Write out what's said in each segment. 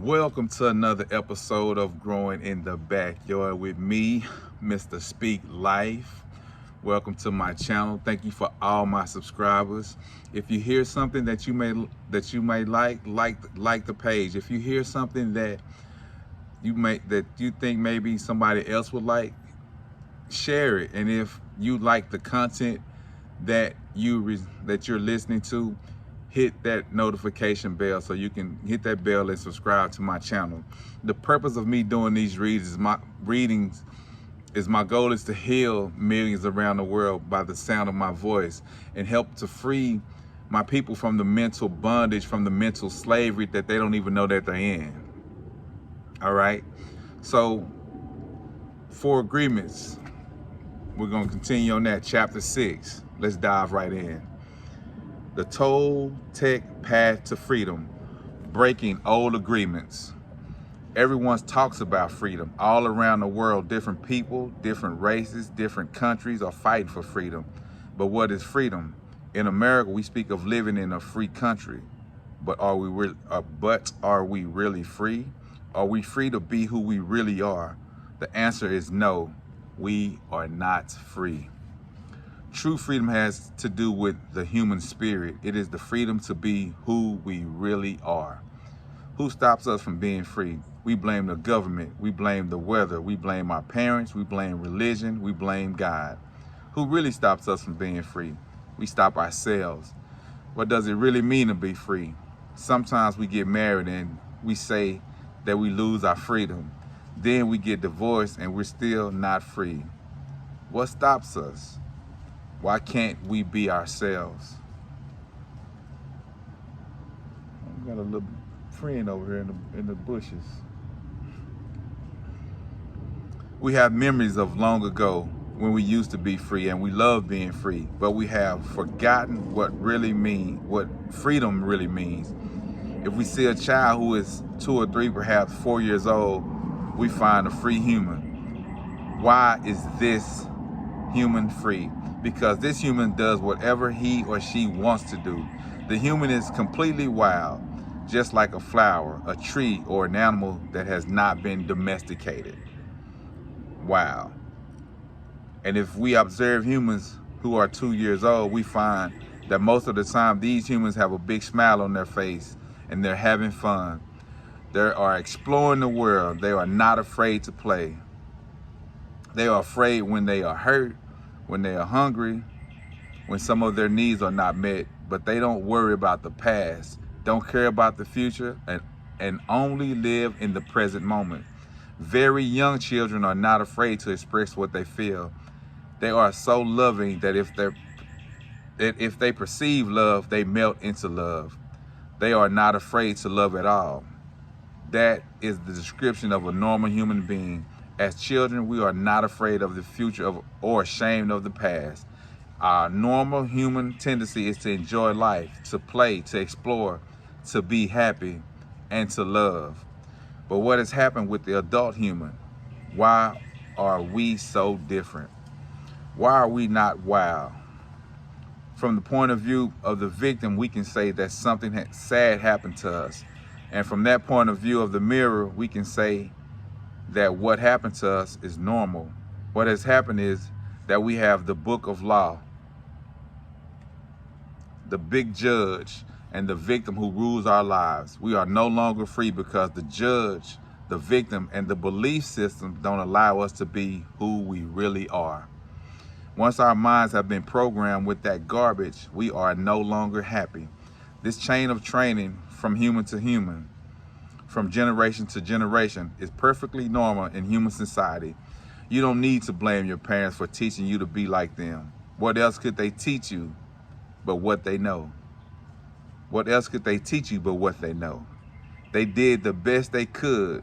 Welcome to another episode of Growing in the Backyard with me, Mr. Speak Life. Welcome to my channel. Thank you for all my subscribers. If you hear something that you may like the page. If you hear something that you think maybe somebody else would like, share it. And if you like the content that you're listening to, hit that notification bell so you can hit that bell and subscribe to my channel. The purpose of me doing these readings is my goal is to heal millions around the world by the sound of my voice and help to free my people from the mental bondage, from the mental slavery that they don't even know that they're in. All right. So 4 agreements. We're going to continue on that. Chapter 6. Let's dive right in. The Toltec path to freedom, breaking old agreements. Everyone talks about freedom. All around the world, different people, different races, different countries are fighting for freedom. But what is freedom? In America, we speak of living in a free country. But are we really free? Are we free to be who we really are? The answer is no, we are not free. True freedom has to do with the human spirit. It is the freedom to be who we really are. Who stops us from being free? We blame the government. We blame the weather. We blame our parents. We blame religion. We blame God. Who really stops us from being free? We stop ourselves. What does it really mean to be free? Sometimes we get married and we say that we lose our freedom. Then we get divorced and we're still not free. What stops us? Why can't we be ourselves? We got a little friend over here in the bushes. We have memories of long ago when we used to be free and we love being free, but we have forgotten what freedom really means. If we see a child who is 2 or 3, perhaps 4 years old, we find a free human. Why is this human free? Because this human does whatever he or she wants to do. The human is completely wild, just like a flower, a tree, or an animal that has not been domesticated. Wow. And if we observe humans who are 2 years old, we find that most of the time these humans have a big smile on their face and they're having fun. They are exploring the world. They are not afraid to play. They are afraid when they are hurt, when they are hungry, when some of their needs are not met, but they don't worry about the past, don't care about the future, and only live in the present moment. Very young children are not afraid to express what they feel. They are so loving that if they perceive love, they melt into love. They are not afraid to love at all. That is the description of a normal human being. As children, we are not afraid of the future or ashamed of the past. Our normal human tendency is to enjoy life, to play, to explore, to be happy, and to love. But what has happened with the adult human? Why are we so different? Why are we not wild? From the point of view of the victim, we can say that something sad happened to us. And from that point of view of the mirror, we can say that what happened to us is normal. What has happened is that we have the book of law, the big judge, and the victim who rules our lives. We are no longer free because the judge, the victim, and the belief system don't allow us to be who we really are. Once our minds have been programmed with that garbage, we are no longer happy. This chain of training from human to human, from generation to generation, is perfectly normal in human society. You don't need to blame your parents for teaching you to be like them. What else could they teach you but what they know? What else could they teach you but what they know? They did the best they could,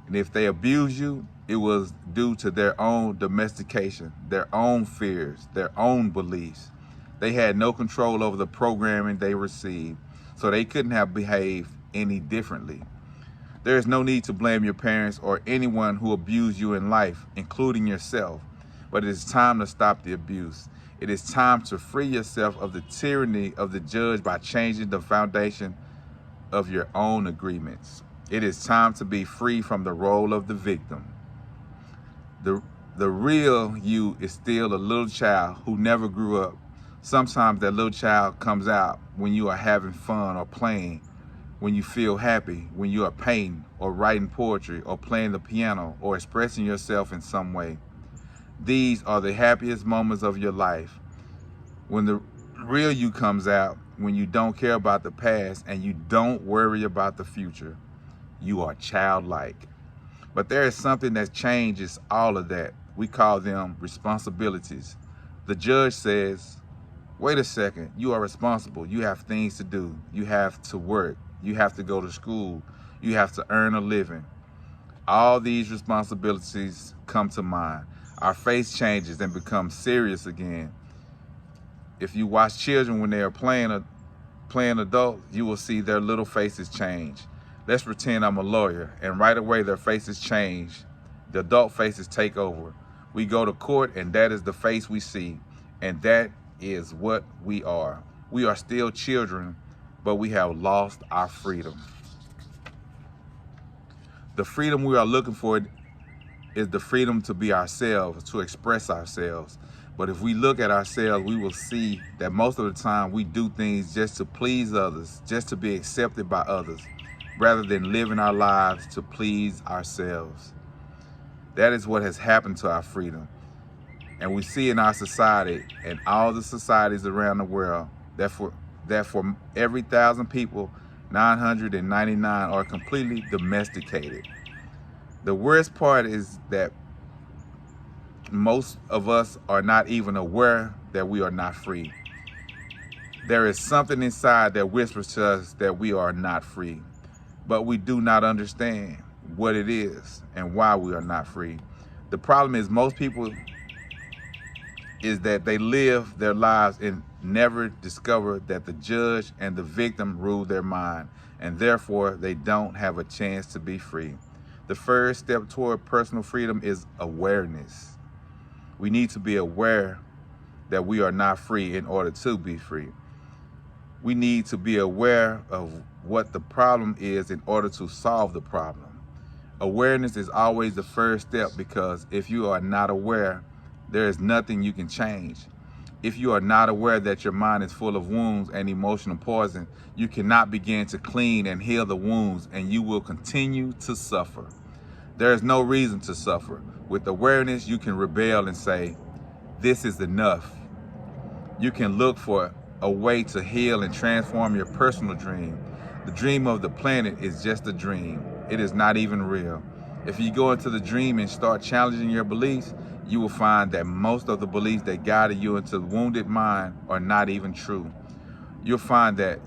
and if they abused you, it was due to their own domestication, their own fears, their own beliefs. They had no control over the programming they received, so they couldn't have behaved any differently. There is no need to blame your parents or anyone who abused you in life, including yourself. But it is time to stop the abuse. It is time to free yourself of the tyranny of the judge by changing the foundation of your own agreements. It is time to be free from the role of the victim. The real you is still a little child who never grew up. Sometimes that little child comes out when you are having fun or playing, when you feel happy, when you are painting or writing poetry or playing the piano or expressing yourself in some way. These are the happiest moments of your life. When the real you comes out, when you don't care about the past and you don't worry about the future, you are childlike. But there is something that changes all of that. We call them responsibilities. The judge says, wait a second, you are responsible. You have things to do. You have to work. You have to go to school. You have to earn a living. All these responsibilities come to mind. Our face changes and becomes serious again. If you watch children when they are playing adults, you will see their little faces change. Let's pretend I'm a lawyer, and right away their faces change. The adult faces take over. We go to court, and that is the face we see, and that is what we are. We are still children, but we have lost our freedom. The freedom we are looking for is the freedom to be ourselves, to express ourselves. But if we look at ourselves, we will see that most of the time we do things just to please others, just to be accepted by others, rather than living our lives to please ourselves. That is what has happened to our freedom. And we see in our society and all the societies around the world that for every 1,000 people, 999 are completely domesticated. The worst part is that most of us are not even aware that we are not free. There is something inside that whispers to us that we are not free, but we do not understand what it is and why we are not free. The problem is most people is that they live their lives and never discover that the judge and the victim rule their mind, and therefore they don't have a chance to be free. The first step toward personal freedom is awareness. We need to be aware that we are not free in order to be free. We need to be aware of what the problem is in order to solve the problem. Awareness is always the first step, because if you are not aware, there is nothing you can change. If you are not aware that your mind is full of wounds and emotional poison, you cannot begin to clean and heal the wounds, and you will continue to suffer. There is no reason to suffer. With awareness, you can rebel and say, this is enough. You can look for a way to heal and transform your personal dream. The dream of the planet is just a dream. It is not even real. If you go into the dream and start challenging your beliefs, you will find that most of the beliefs that guided you into the wounded mind are not even true. You'll find that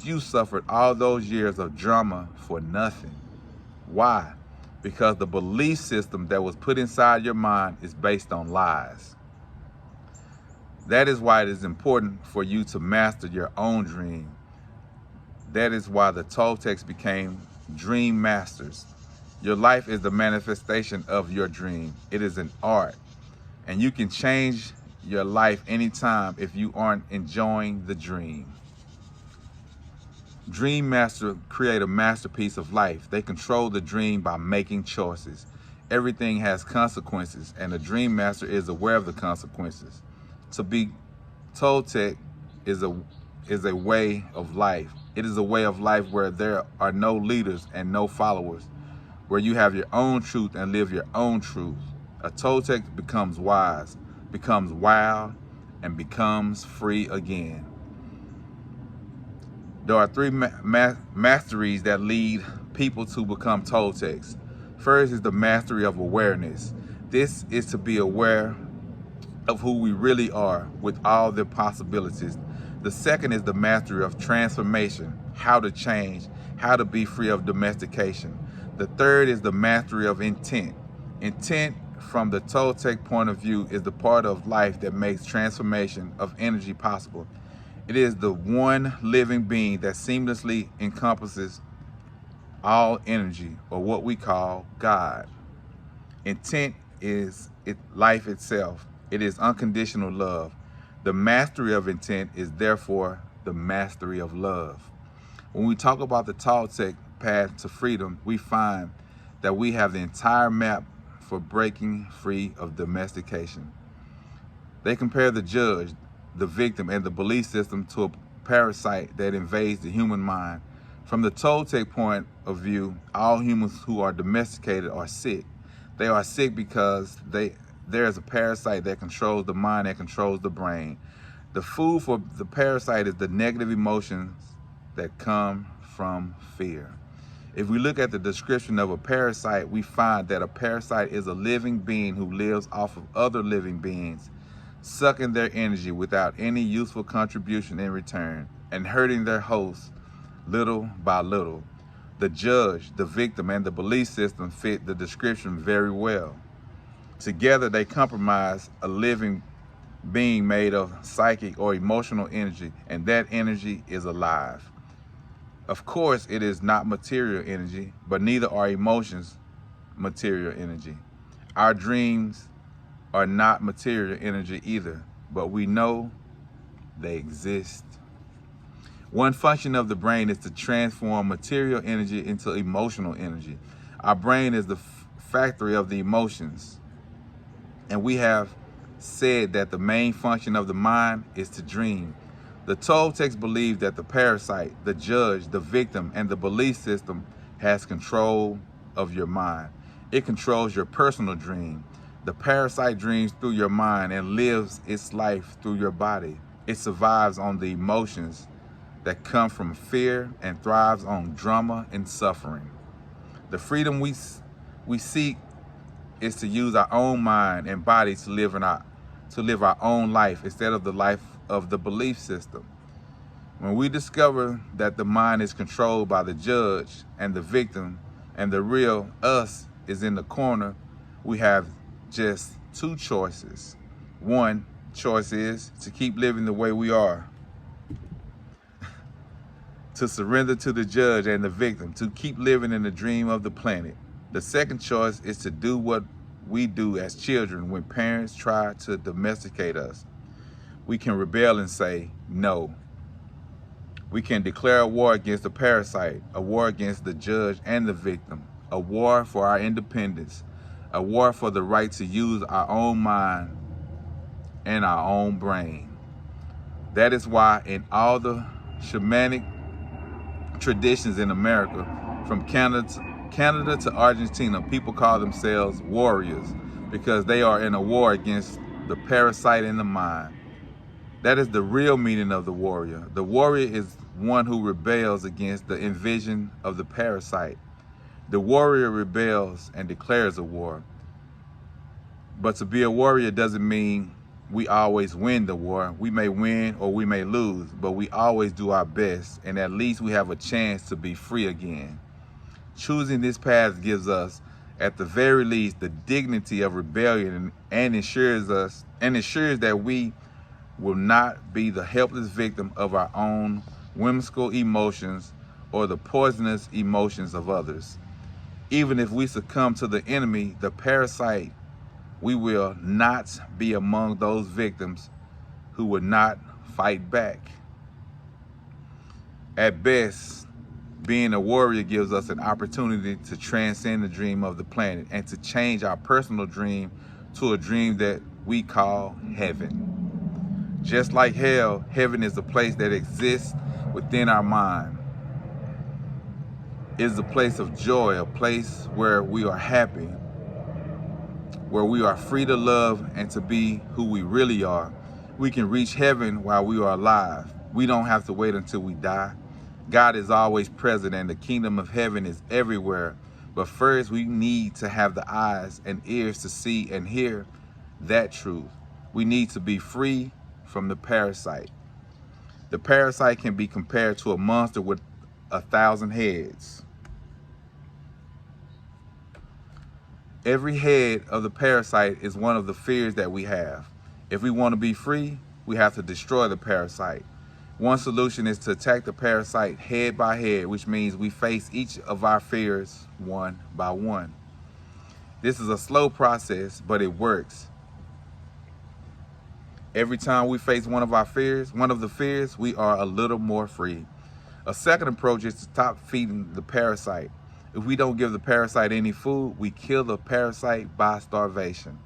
you suffered all those years of drama for nothing. Why? Because the belief system that was put inside your mind is based on lies. That is why it is important for you to master your own dream. That is why the Toltecs became dream masters. Your life is the manifestation of your dream. It is an art, and you can change your life anytime if you aren't enjoying the dream. Dream masters create a masterpiece of life. They control the dream by making choices. Everything has consequences, and the dream master is aware of the consequences. To be Toltec is a way of life. It is a way of life where there are no leaders and no followers, where you have your own truth and live your own truth. A Toltec becomes wise, becomes wild, and becomes free again. There are three masteries that lead people to become Toltecs. First is the mastery of awareness. This is to be aware of who we really are with all their possibilities. The second is the mastery of transformation, how to change, how to be free of domestication. The third is the mastery of intent. Intent, from the Toltec point of view, is the part of life that makes transformation of energy possible. It is the one living being that seamlessly encompasses all energy, or what we call God. Intent is life itself. It is unconditional love. The mastery of intent is therefore the mastery of love. When we talk about the Toltec, path to freedom, we find that we have the entire map for breaking free of domestication. They compare the judge, the victim, and the belief system to a parasite that invades the human mind. From the Toltec point of view, all humans who are domesticated are sick. They are sick because there is a parasite that controls the mind, that controls the brain. The food for the parasite is the negative emotions that come from fear. If we look at the description of a parasite, we find that a parasite is a living being who lives off of other living beings, sucking their energy without any useful contribution in return, and hurting their host little by little. The judge, the victim, and the belief system fit the description very well. Together, they comprise a living being made of psychic or emotional energy, and that energy is alive. Of course, it is not material energy, but neither are emotions material energy. Our dreams are not material energy either, but we know they exist. One function of the brain is to transform material energy into emotional energy. Our brain is the factory of the emotions, and we have said that the main function of the mind is to dream. The Toltecs believe that the parasite, the judge, the victim, and the belief system has control of your mind. It controls your personal dream. The parasite dreams through your mind and lives its life through your body. It survives on the emotions that come from fear and thrives on drama and suffering. The freedom we seek is to use our own mind and body to live our own life instead of the life of the belief system. When we discover that the mind is controlled by the judge and the victim, and the real us is in the corner, we have just two choices. One choice is to keep living the way we are, to surrender to the judge and the victim, to keep living in the dream of the planet. The second choice is to do what we do as children when parents try to domesticate us. We can rebel and say no. We can declare a war against the parasite, a war against the judge and the victim, a war for our independence, a war for the right to use our own mind and our own brain. That is why in all the shamanic traditions in America, from Canada to Argentina, people call themselves warriors because they are in a war against the parasite in the mind. That is the real meaning of the warrior. The warrior is one who rebels against the invasion of the parasite. The warrior rebels and declares a war. But to be a warrior doesn't mean we always win the war. We may win or we may lose, but we always do our best, and at least we have a chance to be free again. Choosing this path gives us, at the very least, the dignity of rebellion and ensures that we will not be the helpless victim of our own whimsical emotions or the poisonous emotions of others. Even if we succumb to the enemy, the parasite, we will not be among those victims who would not fight back. At best, being a warrior gives us an opportunity to transcend the dream of the planet and to change our personal dream to a dream that we call heaven. Just like hell, heaven is a place that exists within our mind. It is a place of joy, a place where we are happy, where we are free to love and to be who we really are. We can reach heaven while we are alive. We don't have to wait until we die. God is always present and the kingdom of heaven is everywhere. But first, we need to have the eyes and ears to see and hear that truth. We need to be free from the parasite. The parasite can be compared to a monster with 1,000 heads. Every head of the parasite is one of the fears that we have. If we want to be free, we have to destroy the parasite. One solution is to attack the parasite head by head, which means we face each of our fears one by one. This is a slow process, but it works. Every time we face one of the fears, we are a little more free. A second approach is to stop feeding the parasite. If we don't give the parasite any food, we kill the parasite by starvation.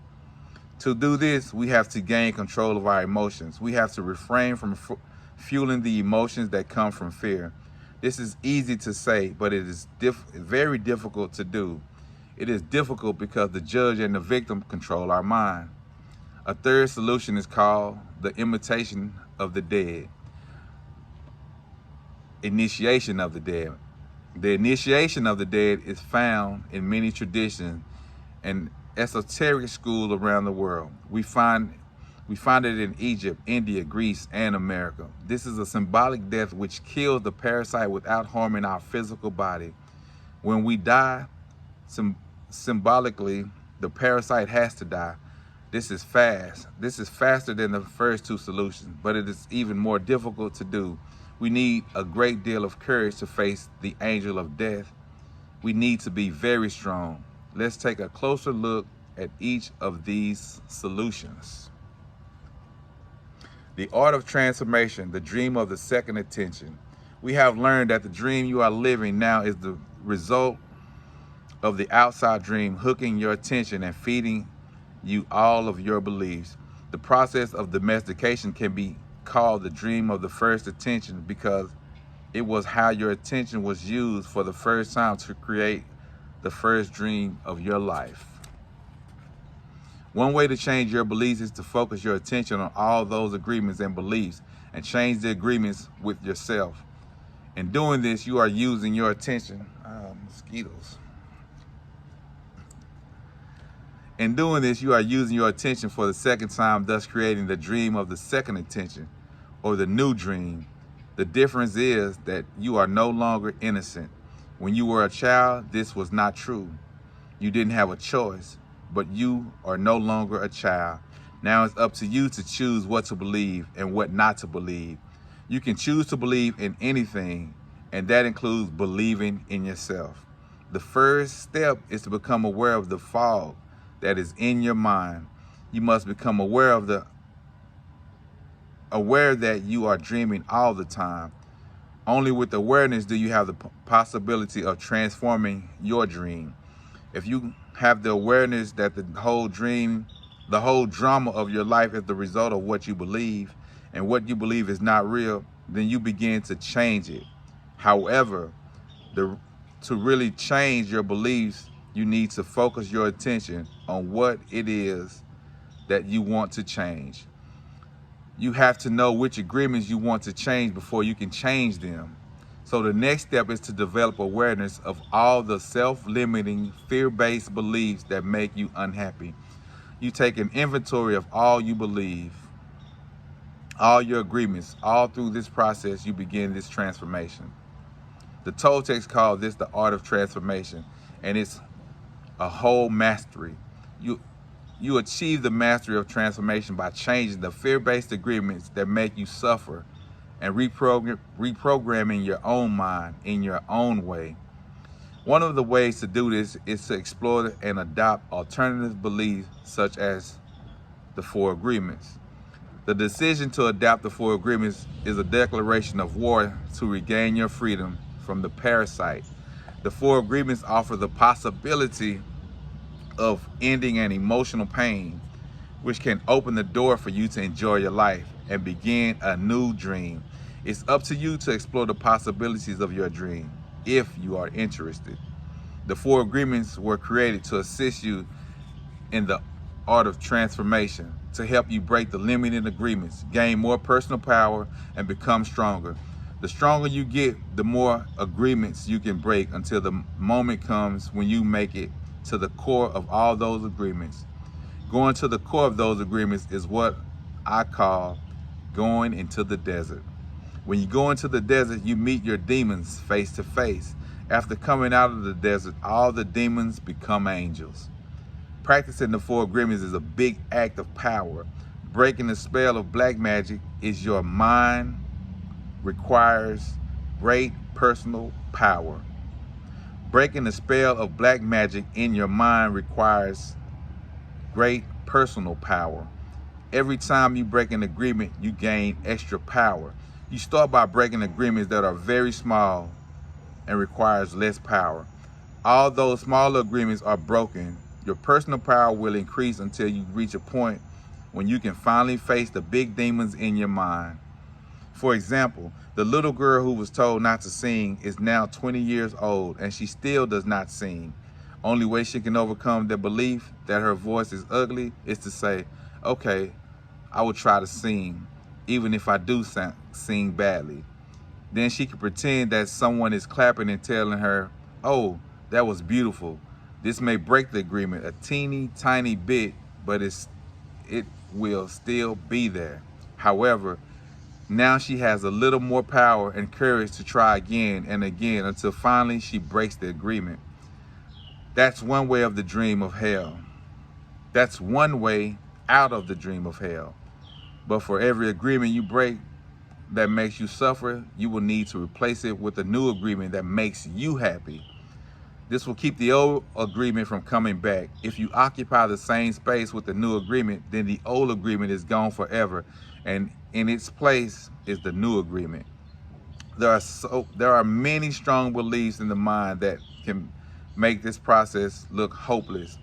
To do this, we have to gain control of our emotions. We have to refrain from fueling the emotions that come from fear. This is easy to say, but it is very difficult to do. It is difficult because the judge and the victim control our mind. A third solution is called the initiation of the dead. Initiation of the dead. The initiation of the dead is found in many traditions and esoteric schools around the world. We find it in Egypt, India, Greece, and America. This is a symbolic death which kills the parasite without harming our physical body. When we die, symbolically, the parasite has to die. This is fast. This is faster than the first two solutions, but it is even more difficult to do. We need a great deal of courage to face the angel of death. We need to be very strong. Let's take a closer look at each of these solutions. The art of transformation, the dream of the second attention. We have learned that the dream you are living now is the result of the outside dream hooking your attention and feeding you all of your beliefs. The process of domestication can be called the dream of the first attention because it was how your attention was used for the first time to create the first dream of your life. One way to change your beliefs is to focus your attention on all those agreements and beliefs and change the agreements with yourself. In doing this, you are using your attention. Mosquitoes. In doing this, you are using your attention for the second time, thus creating the dream of the second attention, or the new dream. The difference is that you are no longer innocent. When you were a child, this was not true. You didn't have a choice, but you are no longer a child. Now it's up to you to choose what to believe and what not to believe. You can choose to believe in anything, and that includes believing in yourself. The first step is to become aware of the fog that is in your mind. You must become aware that you are dreaming all the time. Only with awareness do you have the possibility of transforming your dream. If you have the awareness that the whole drama of your life is the result of what you believe, and what you believe is not real, then you begin to change it. However, to really change your beliefs, you need to focus your attention on what it is that you want to change. You have to know which agreements you want to change before you can change them. So the next step is to develop awareness of all the self-limiting, fear-based beliefs that make you unhappy. You take an inventory of all you believe, all your agreements. All through this process, you begin this transformation. The Toltecs call this the art of transformation, and it's a whole mastery. You achieve the mastery of transformation by changing the fear-based agreements that make you suffer and reprogramming your own mind in your own way. One of the ways to do this is to explore and adopt alternative beliefs such as the Four Agreements. The decision to adopt the Four Agreements is a declaration of war to regain your freedom from the parasite. The Four Agreements offer the possibility of ending an emotional pain, which can open the door for you to enjoy your life and begin a new dream. It's up to you to explore the possibilities of your dream, if you are interested. The Four Agreements were created to assist you in the art of transformation, to help you break the limiting agreements, gain more personal power, and become stronger. The stronger you get, the more agreements you can break until the moment comes when you make it to the core of all those agreements. Going to the core of those agreements is what I call going into the desert. When you go into the desert, you meet your demons face to face. After coming out of the desert, all the demons become angels. Practicing the Four Agreements is a big act of power. Breaking the spell of black magic is your mind requires great personal power. Breaking the spell of black magic in your mind requires great personal power. Every time you break an agreement, you gain extra power. You start by breaking agreements that are very small and requires less power. Although smaller agreements are broken, your personal power will increase until you reach a point when you can finally face the big demons in your mind. For example, the little girl who was told not to sing is now 20 years old and she still does not sing. Only way she can overcome the belief that her voice is ugly is to say, okay, I will try to sing, even if I do sing badly. Then she can pretend that someone is clapping and telling her, oh, that was beautiful. This may break the agreement a teeny tiny bit, but it will still be there. However, now she has a little more power and courage to try again and again until finally she breaks the agreement. That's one way of the dream of hell. That's one way out of the dream of hell. But for every agreement you break that makes you suffer, you will need to replace it with a new agreement that makes you happy. This will keep the old agreement from coming back. If you occupy the same space with the new agreement, then the old agreement is gone forever, and in its place is the new agreement. There are many strong beliefs in the mind that can make this process look hopeless.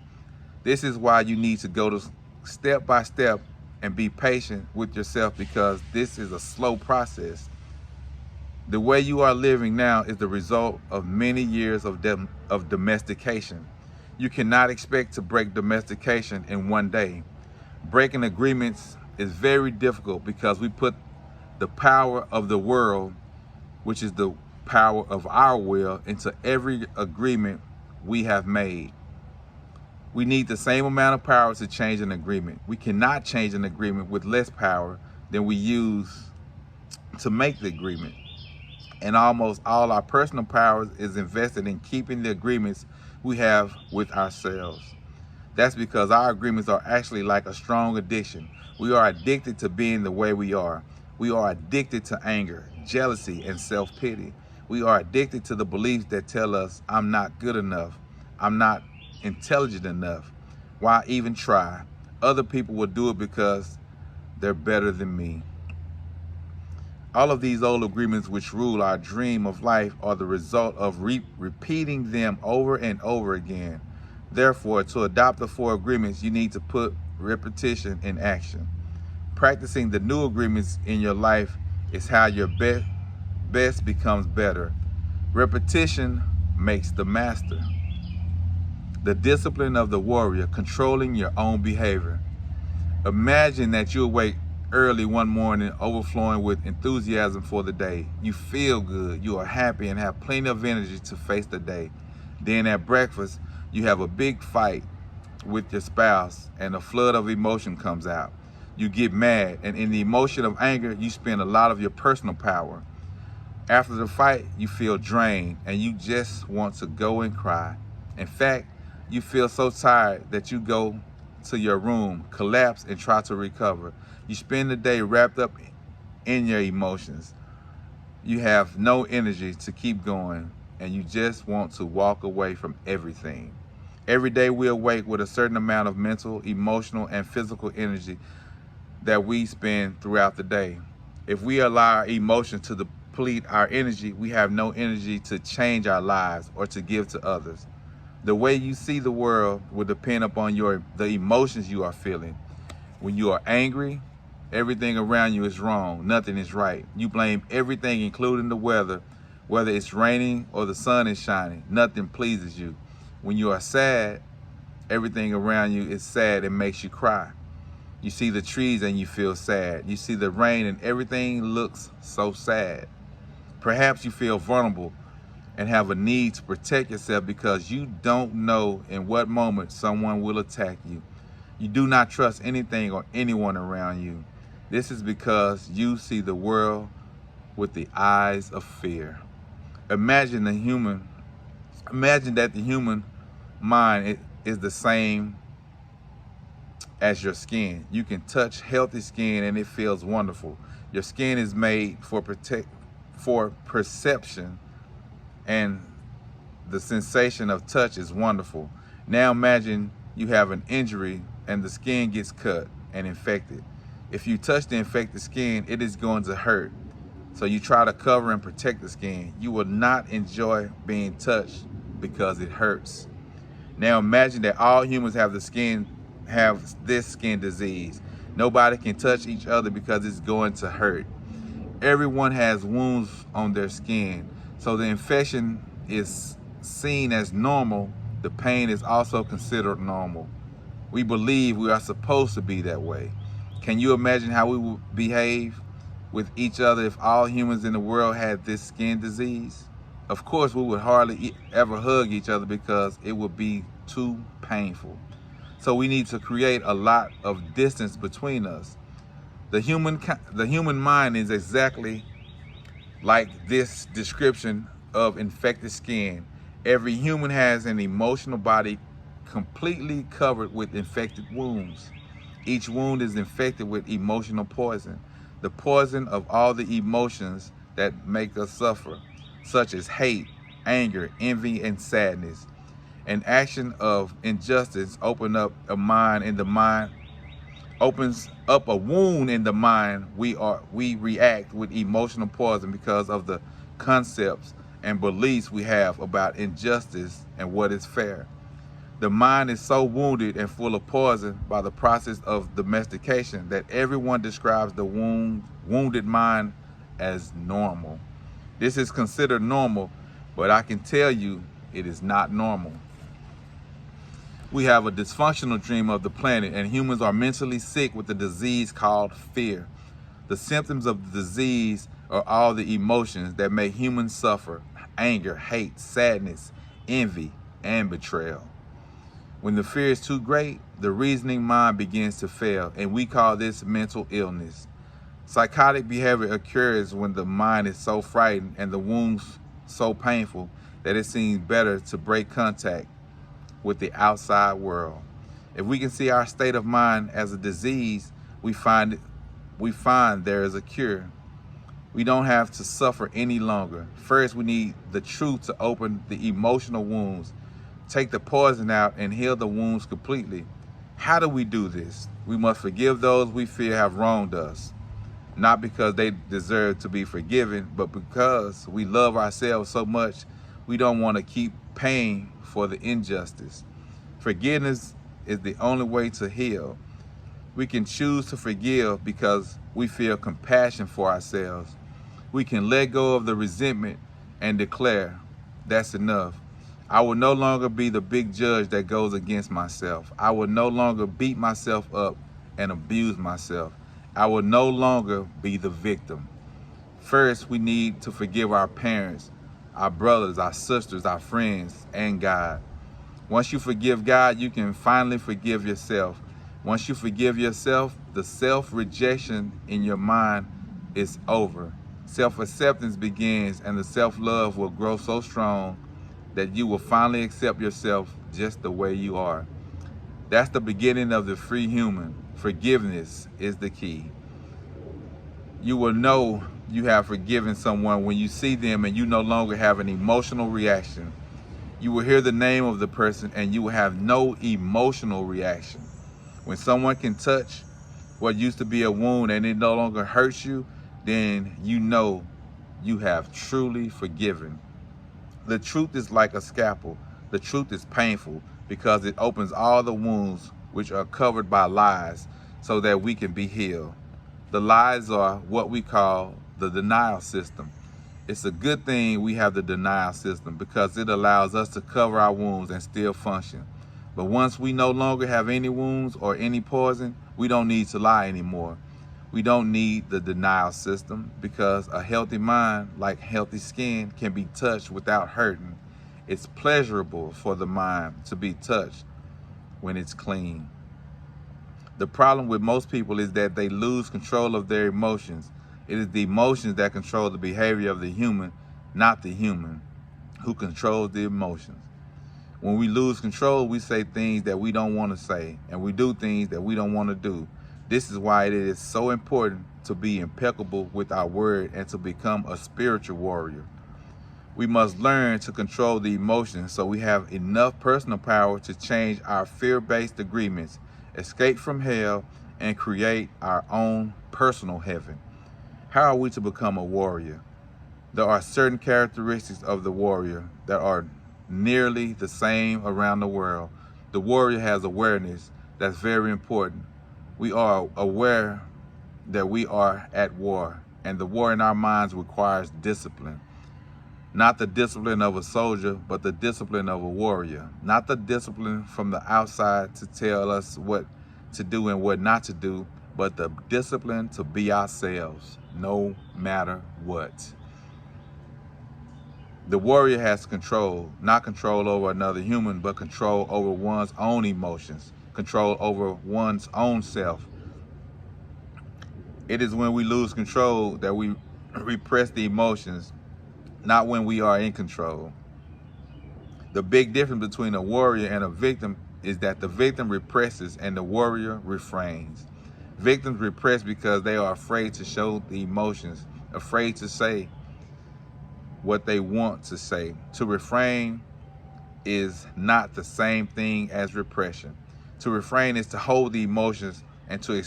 This is why you need to go to step by step and be patient with yourself, because this is a slow process. The way you are living now is the result of many years of domestication. You cannot expect to break domestication in one day. Breaking agreements is very difficult because we put the power of the world, which is the power of our will, into every agreement we have made. We need the same amount of power to change an agreement. We cannot change an agreement with less power than we use to make the agreement. And almost all our personal power is invested in keeping the agreements we have with ourselves. That's because our agreements are actually like a strong addiction. We are addicted to being the way we are. We are addicted to anger, jealousy, and self-pity. We are addicted to the beliefs that tell us, I'm not good enough. I'm not intelligent enough. Why even try? Other people will do it because they're better than me. All of these old agreements which rule our dream of life are the result of repeating them over and over again. Therefore, to adopt the 4 agreements, you need to put repetition in action. Practicing the new agreements in your life is how your best becomes better. Repetition makes the master. The discipline of the warrior, controlling your own behavior. Imagine that you awake early one morning, overflowing with enthusiasm for the day. You feel good, you are happy, and have plenty of energy to face the day. Then at breakfast, you have a big fight with your spouse and a flood of emotion comes out. You get mad, and in the emotion of anger, you spend a lot of your personal power. After the fight, you feel drained and you just want to go and cry. In fact, you feel so tired that you go to your room, collapse, and try to recover. You spend the day wrapped up in your emotions. You have no energy to keep going, and you just want to walk away from everything. Every day we awake with a certain amount of mental, emotional, and physical energy that we spend throughout the day. If we allow our emotions to deplete our energy, we have no energy to change our lives or to give to others. The way you see the world will depend upon the emotions you are feeling. When you are angry, everything around you is wrong. Nothing is right. You blame everything, including the weather, whether it's raining or the sun is shining. Nothing pleases you. When you are sad, everything around you is sad and makes you cry. You see the trees and you feel sad. You see the rain and everything looks so sad. Perhaps you feel vulnerable and have a need to protect yourself because you don't know in what moment someone will attack you. You do not trust anything or anyone around you. This is because you see the world with the eyes of fear. Imagine that the human mind is the same as your skin. You can touch healthy skin and it feels wonderful. Your skin is made for perception, and the sensation of touch is wonderful. Now imagine you have an injury and the skin gets cut and infected. If you touch the infected skin, it is going to hurt. So you try to cover and protect the skin. You will not enjoy being touched because it hurts. Now imagine that all humans have this skin disease. Nobody can touch each other because it's going to hurt. Everyone has wounds on their skin. So the infection is seen as normal. The pain is also considered normal. We believe we are supposed to be that way. Can you imagine how we would behave with each other if all humans in the world had this skin disease? Of course, we would hardly ever hug each other because it would be too painful. So we need to create a lot of distance between us. The human mind is exactly like this description of infected skin. Every human has an emotional body completely covered with infected wounds. Each wound is infected with emotional poison, the poison of all the emotions that make us suffer, such as hate, anger, envy, and sadness. An action of injustice opens up a wound in the mind. We react with emotional poison because of the concepts and beliefs we have about injustice and what is fair. The mind is so wounded and full of poison by the process of domestication that everyone describes the wounded mind as normal. This is considered normal, but I can tell you it is not normal. We have a dysfunctional dream of the planet, and humans are mentally sick with a disease called fear. The symptoms of the disease are all the emotions that make humans suffer: anger, hate, sadness, envy, and betrayal. When the fear is too great, the reasoning mind begins to fail, and we call this mental illness. Psychotic behavior occurs when the mind is so frightened and the wounds so painful that it seems better to break contact with the outside world. If we can see our state of mind as a disease, we find there is a cure. We don't have to suffer any longer. First, we need the truth to open the emotional wounds, take the poison out, and heal the wounds completely. How do we do this? We must forgive those we feel have wronged us, not because they deserve to be forgiven, but because we love ourselves so much we don't want to keep paying for the injustice. Forgiveness is the only way to heal. We can choose to forgive because we feel compassion for ourselves. We can let go of the resentment and declare, that's enough. I will no longer be the big judge that goes against myself. I will no longer beat myself up and abuse myself. I will no longer be the victim. First, we need to forgive our parents, our brothers, our sisters, our friends, and God. Once you forgive God, you can finally forgive yourself. Once you forgive yourself, the self-rejection in your mind is over. Self-acceptance begins, and the self-love will grow so strong that you will finally accept yourself just the way you are. That's the beginning of the free human. Forgiveness is the key. You will know you have forgiven someone when you see them and you no longer have an emotional reaction. You will hear the name of the person and you will have no emotional reaction. When someone can touch what used to be a wound and it no longer hurts you, then you know you have truly forgiven. The truth is like a scalpel. The truth is painful because it opens all the wounds which are covered by lies so that we can be healed. The lies are what we call the denial system. It's a good thing we have the denial system because it allows us to cover our wounds and still function. But once we no longer have any wounds or any poison, we don't need to lie anymore. We don't need the denial system because a healthy mind, like healthy skin, can be touched without hurting. It's pleasurable for the mind to be touched when it's clean. The problem with most people is that they lose control of their emotions. It is the emotions that control the behavior of the human, not the human who controls the emotions. When we lose control, we say things that we don't want to say, and we do things that we don't want to do. This is why it is so important to be impeccable with our word and to become a spiritual warrior. We must learn to control the emotions so we have enough personal power to change our fear-based agreements, escape from hell, and create our own personal heaven. How are we to become a warrior? There are certain characteristics of the warrior that are nearly the same around the world. The warrior has awareness that's very important. We are aware that we are at war, and the war in our minds requires discipline. Not the discipline of a soldier, but the discipline of a warrior. Not the discipline from the outside to tell us what to do and what not to do, but the discipline to be ourselves, no matter what. The warrior has control, not control over another human, but control over one's own emotions, control over one's own self. It is when we lose control that we repress the emotions, not when we are in control. The big difference between a warrior and a victim is that the victim represses and the warrior refrains. Victims repress because they are afraid to show the emotions, afraid to say what they want to say. To refrain is not the same thing as repression. To refrain is to hold the emotions and to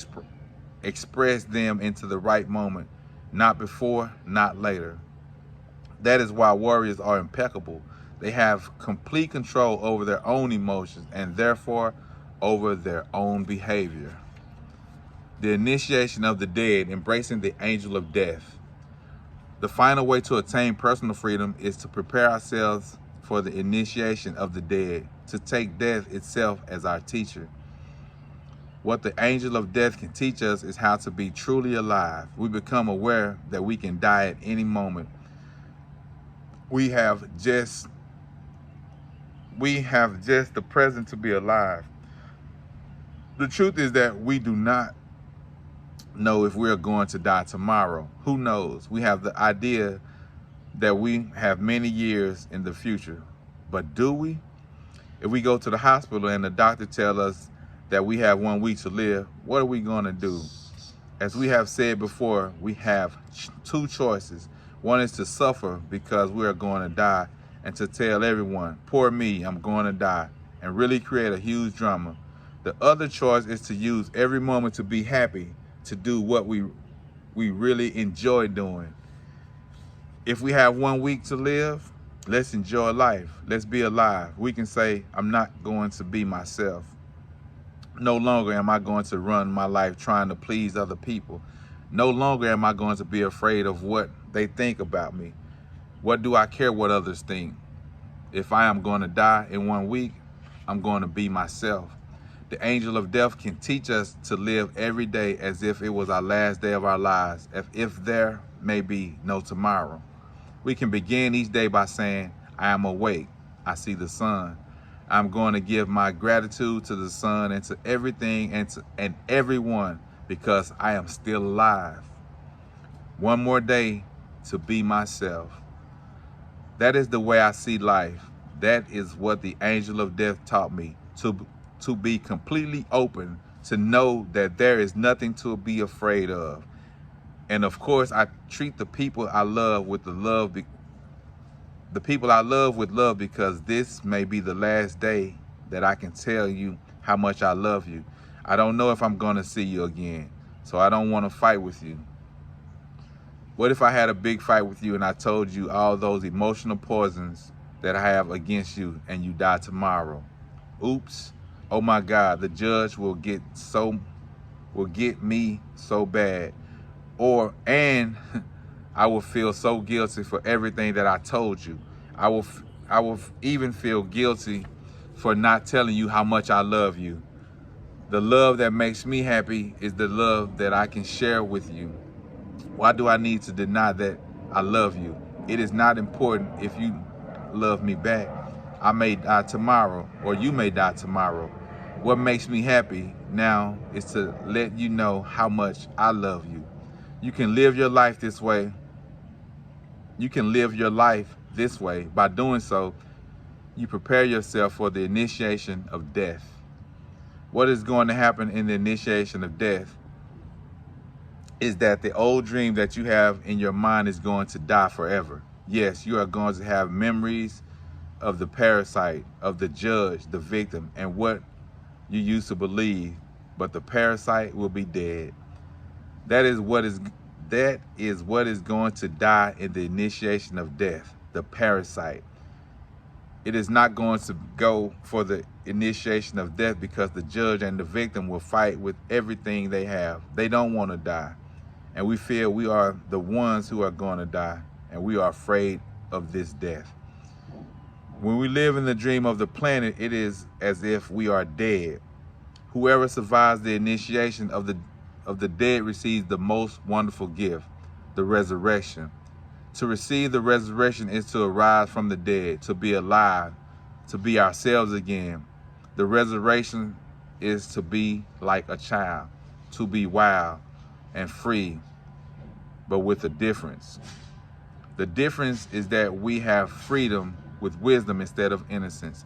express them into the right moment, not before, not later. That is why warriors are impeccable. They have complete control over their own emotions and therefore over their own behavior. The initiation of the dead, embracing the angel of death. The final way to attain personal freedom is to prepare ourselves for the initiation of the dead, to take death itself as our teacher. What the angel of death can teach us is how to be truly alive. We become aware that we can die at any moment. We have just the present to be alive. The truth is that we do not know if we're going to die tomorrow. Who knows? We have the idea that we have many years in the future, but do we? If we go to the hospital and the doctor tells us that we have 1 week to live, what are we going to do? As we have said before, we have two choices. One is to suffer because we are going to die and to tell everyone, poor me, I'm going to die, and really create a huge drama. The other choice is to use every moment to be happy, to do what we really enjoy doing. If we have 1 week to live, let's enjoy life. Let's be alive. We can say, I'm not going to be myself. No longer am I going to run my life trying to please other people. No longer am I going to be afraid of what they think about me. What do I care what others think? If I am going to die in 1 week, I'm going to be myself. The angel of death can teach us to live every day as if it was our last day of our lives, if there may be no tomorrow. We can begin each day by saying, I am awake. I see the sun. I'm going to give my gratitude to the sun and to everything and everyone because I am still alive. One more day to be myself. That is the way I see life. That is what the angel of death taught me, to be completely open, to know that there is nothing to be afraid of. And of course, I treat the people I love with love because this may be the last day that I can tell you how much I love you. I don't know if I'm going to see you again, so I don't want to fight with you. What if I had a big fight with you and I told you all those emotional poisons that I have against you and you die tomorrow? Oops. Oh my God, the judge will get me so bad. And I will feel so guilty for everything that I told you. I will even feel guilty for not telling you how much I love you. The love that makes me happy is the love that I can share with you. Why do I need to deny that I love you? It is not important if you love me back. I may die tomorrow, or you may die tomorrow. What makes me happy now is to let you know how much I love you. You can live your life this way. You can live your life this way. By doing so, you prepare yourself for the initiation of death. What is going to happen in the initiation of death is that the old dream that you have in your mind is going to die forever. Yes, you are going to have memories of the parasite, of the judge, the victim, and what you used to believe, but the parasite will be dead. That is what is That is what is going to die in the initiation of death, the parasite. It is not going to go for the initiation of death because the judge and the victim will fight with everything they have. They don't want to die. And we feel we are the ones who are going to die, and we are afraid of this death. When we live in the dream of the planet, it is as if we are dead. Whoever survives the initiation of the dead receives the most wonderful gift, the resurrection. To receive the resurrection is to arise from the dead, to be alive, to be ourselves again. The resurrection is to be like a child, to be wild and free, but with a difference. The difference is that we have freedom with wisdom instead of innocence.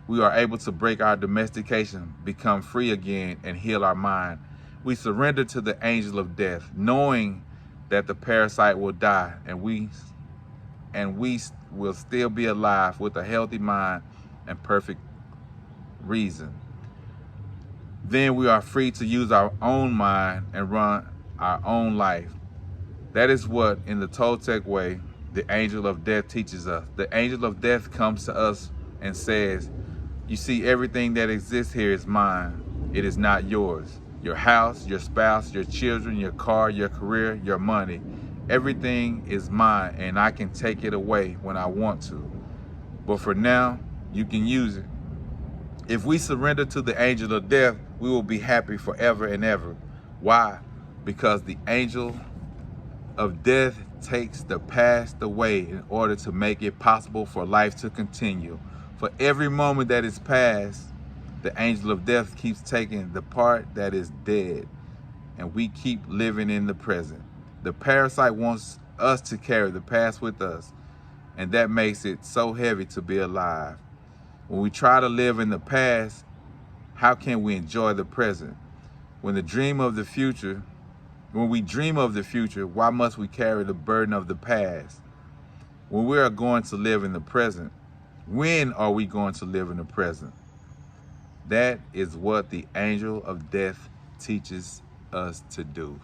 We are able to break our domestication, become free again, and heal our mind. We surrender to the angel of death, knowing that the parasite will die, and we will still be alive with a healthy mind and perfect reason. Then we are free to use our own mind and run our own life. That is what, in the Toltec way, the angel of death teaches us. The angel of death comes to us and says, you see, everything that exists here is mine. It is not yours. Your house, your spouse, your children, your car, your career, your money. Everything is mine, and I can take it away when I want to. But for now, you can use it. If we surrender to the angel of death, we will be happy forever and ever. Why? Because the angel of death takes the past away in order to make it possible for life to continue. For every moment that is past, the angel of death keeps taking the part that is dead, and we keep living in the present. The parasite wants us to carry the past with us, and that makes it so heavy to be alive. When we try to live in the past, how can we enjoy the present? When we dream of the future, why must we carry the burden of the past? When we are going to live in the present, when are we going to live in the present? That is what the angel of death teaches us to do.